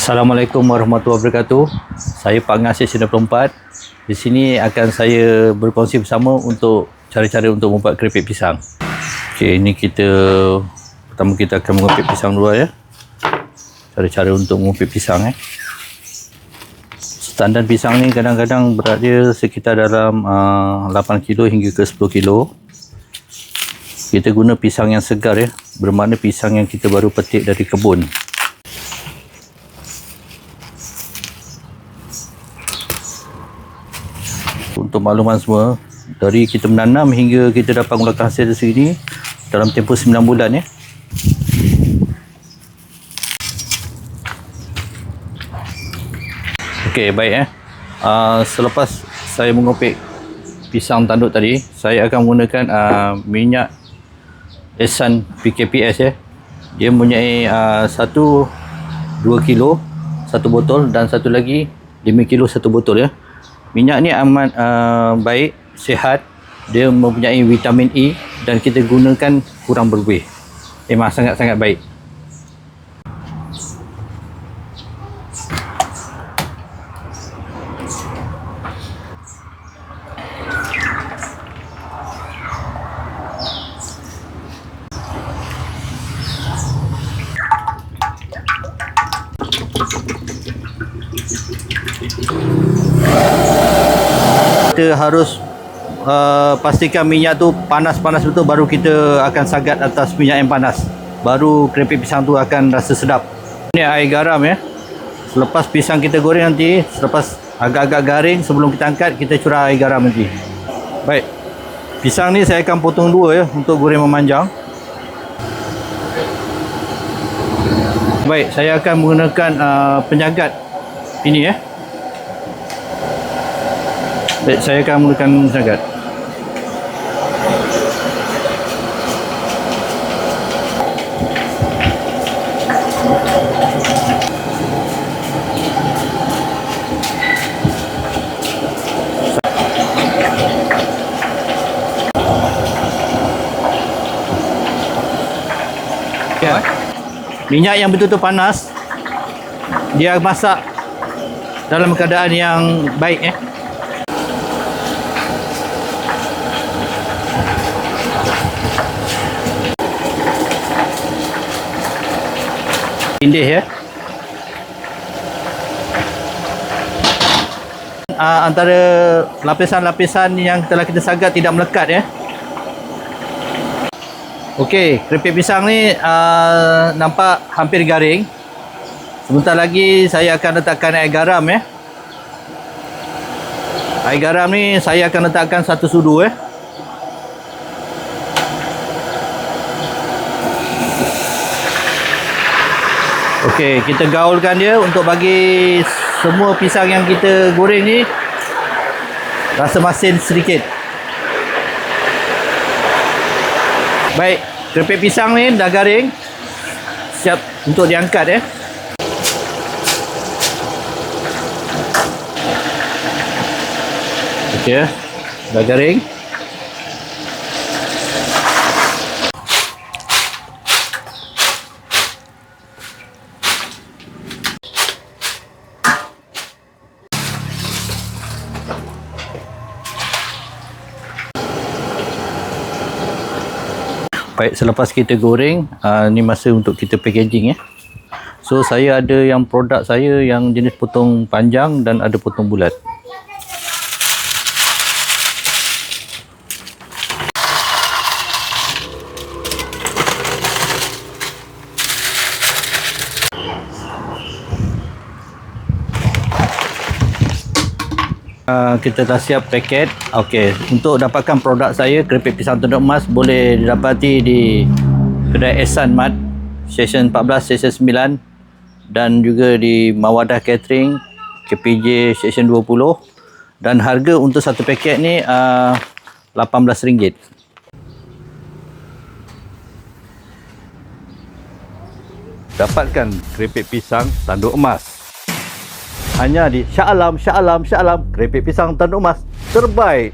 Assalamualaikum warahmatullahi wabarakatuh. Saya Pak Ngasir 94. Di sini akan saya berkongsi bersama untuk cara-cara untuk membuat keripik pisang. Okey, ini pertama kita akan mengupit pisang dulu ya. Cara-cara untuk mengupit pisang Standar pisang ni kadang-kadang berat dia sekitar dalam 8 kilo hingga ke 10 kilo. Kita guna pisang yang segar ya, bermakna pisang yang kita baru petik dari kebun. Untuk makluman semua, dari kita menanam hingga kita dapat mengeluarkan hasil dari sini dalam tempoh 9 bulan ya. Okey, baik selepas saya mengupit pisang tanduk tadi, saya akan menggunakan minyak Ehsan PKPS ya. Dia mempunyai 2 kilo satu botol dan satu lagi 5 kilo satu botol ya. Minyak ni amat baik, sihat, dia mempunyai vitamin E dan kita gunakan kurang berlebih. Memang sangat-sangat baik. Kita harus pastikan minyak tu panas-panas betul, baru kita akan sagat atas minyak yang panas. Baru keripik pisang tu akan rasa sedap. Ini air garam ya. Selepas pisang kita goreng nanti, selepas agak-agak garing, sebelum kita angkat, kita curah air garam nanti. Baik. Pisang ni saya akan potong dua ya untuk goreng memanjang. Baik, saya akan menggunakan penjagat ini ya. Baik, saya akan menggunakan penjagat. Ya. Minyak yang betul-betul panas, dia masak dalam keadaan yang baik ya. Tindih ya. Antara lapisan-lapisan yang telah kita sagat tidak melekat ya. Okey, keripik pisang ni nampak hampir garing. Sebentar lagi saya akan letakkan air garam ya. Air garam ni saya akan letakkan 1 sudu ya. Okey, kita gaulkan dia untuk bagi semua pisang yang kita goreng ni rasa masin sedikit. Baik, keripik pisang ni dah garing, siap untuk diangkat ya. Okey, dah garing. Baik, selepas kita goreng, ni masa untuk kita packaging ya. So saya ada yang produk saya yang jenis potong panjang dan ada potong bulat. Kita dah siap paket. Okey, untuk dapatkan produk saya keripik pisang tanduk emas boleh didapati di kedai Ehsan Mat Stesen 14 Stesen 9 dan juga di Mawadah Catering KPJ Stesen 20, dan harga untuk satu paket ni RM18. Dapatkan keripik pisang tanduk emas hanya di Shah Alam, keripik pisang tanduk emas terbaik.